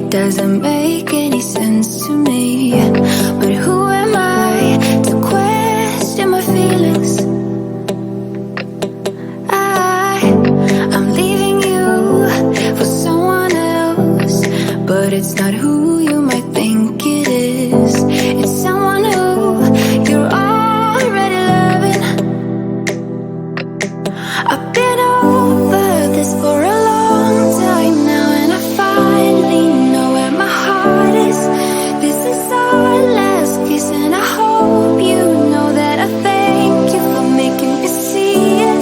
doesn't make any sense to me. But who am I to question my feelings? I'm leaving you for someone else, but it's not who you might think it is. It's someone who you're already loving. I've been over this for a long time now, and I finally know where my heart is. This is our last kiss, and I hope you know that I thank you for making me see it.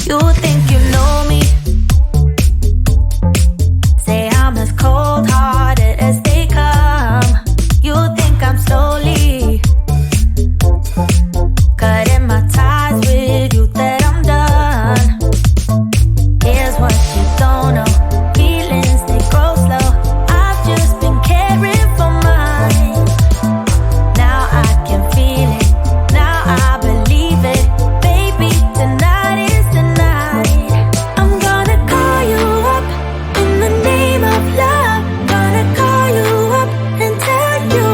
You think you know me? Say I'm as cold-hearted as they come. You think I'm slowly cutting my ties with you, that I'm done. Here's what you don't know. Feelings, they grow slow. I've just been caring for mine. Now I can feel it. Now I believe it. Baby, tonight is the night. I'm gonna call you up in the name of love. Gonna call you up and tell you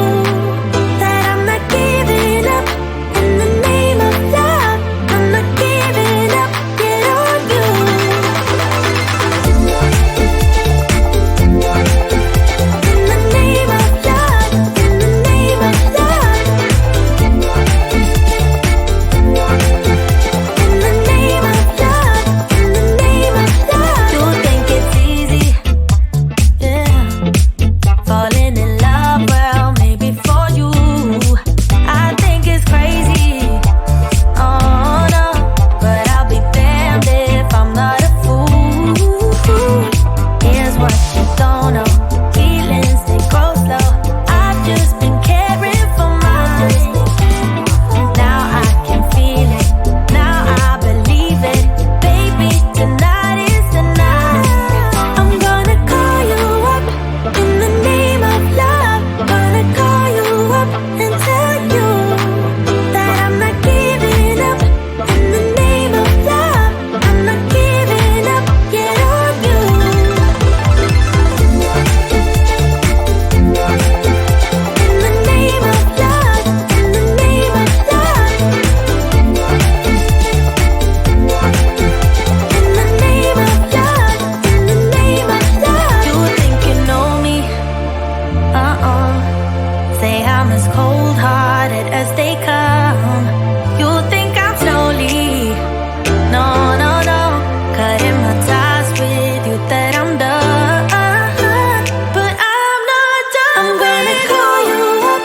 that I'm not giving up. In the name of love, I'm not giving up. Get on you. In the name of love, in the name of love. In the name of love, in the name of love. You think it's easy, yeah, falling in love, well, maybe for you. I think it's crazy, oh no, but I'll be damned if I'm not a fool. Here's what you don't know. Feelings, they grow slow. I've just been caring for mine. Now I can feel it. Now I believe it. Baby, tonight is the night. I'm gonna call you up in the name of as they come. You think I'm slowly, no, no, no, cutting my ties with you that I'm done. But I'm not done. I'm gonna call you up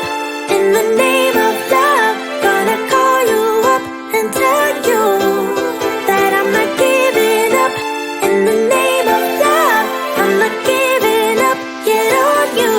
in the name of love. Gonna call you up and tell you that I'm not giving up. In the name of love, I'm not giving up yet on you.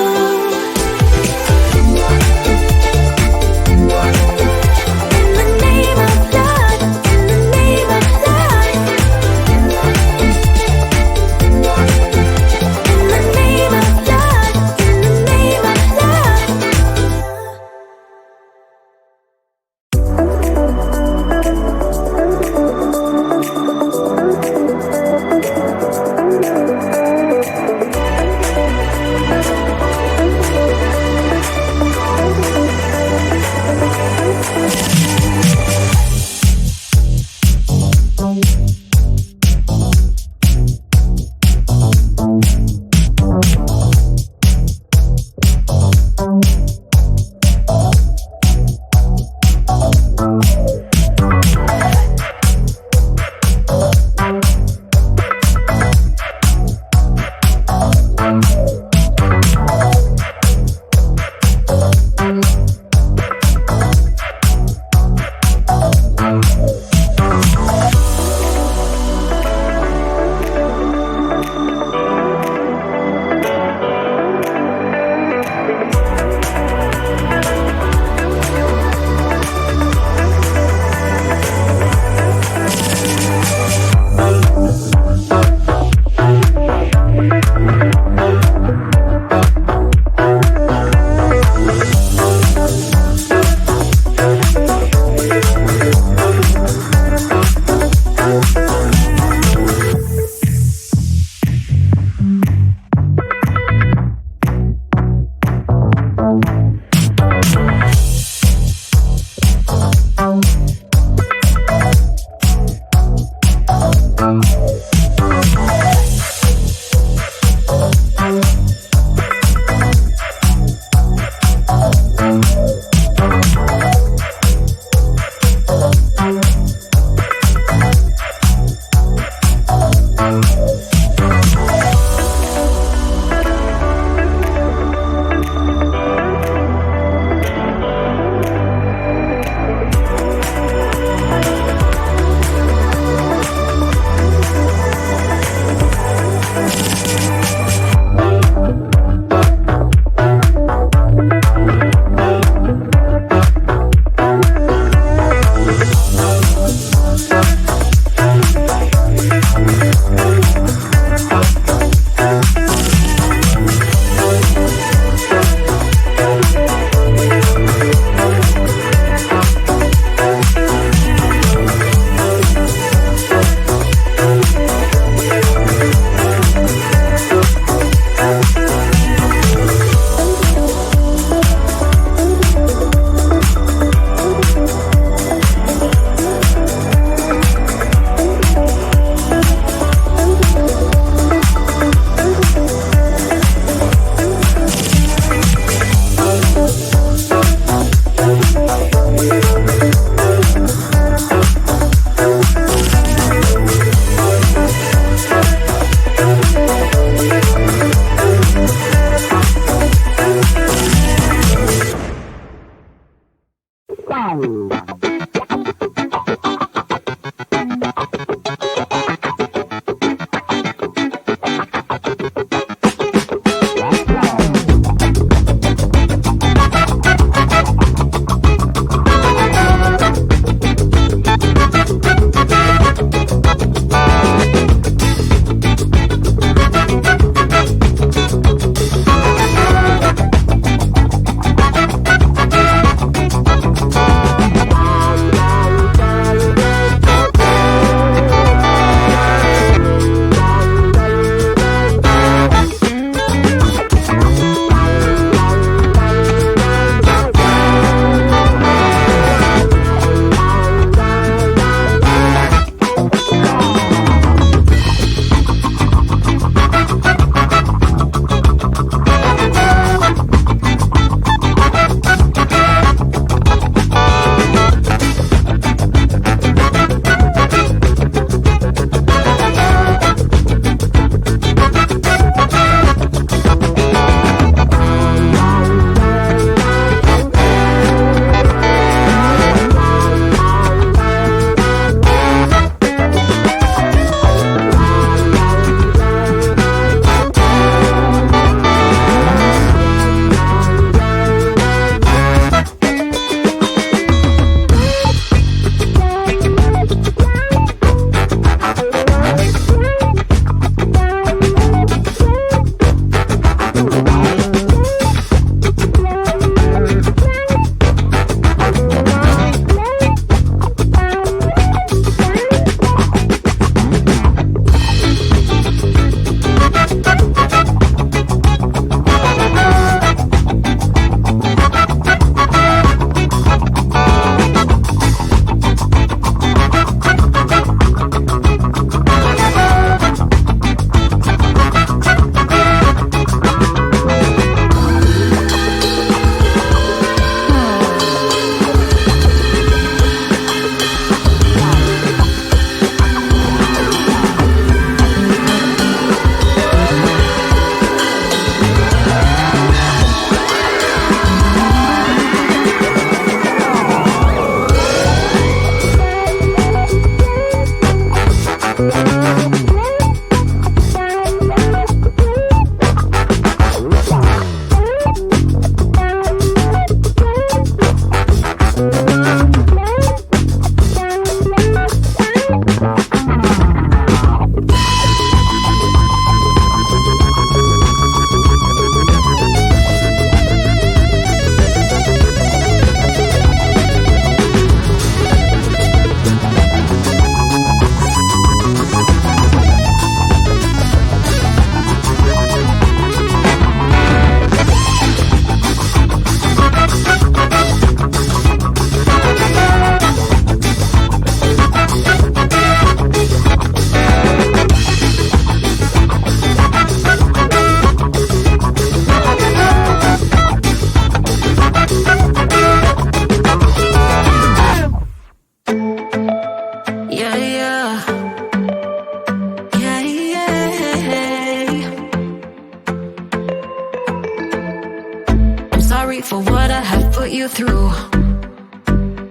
sorry for what I have put you through.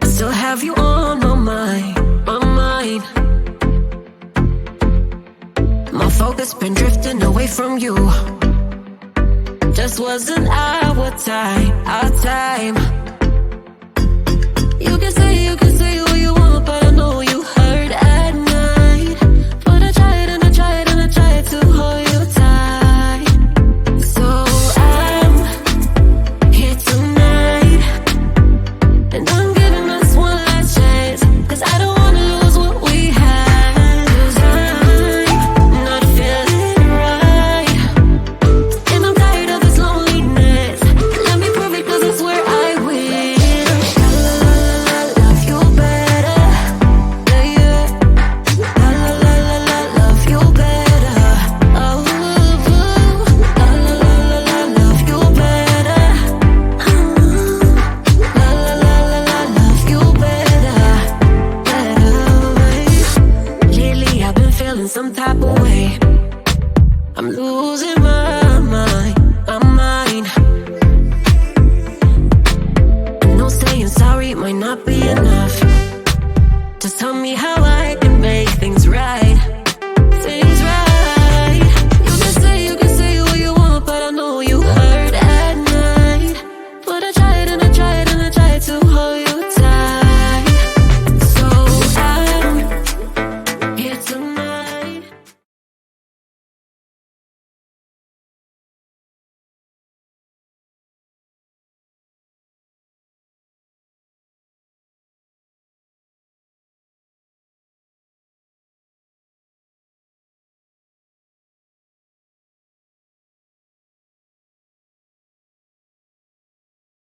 I still have you on my mind, my mind. My focus been drifting away from you. Just wasn't our time, our time. You can say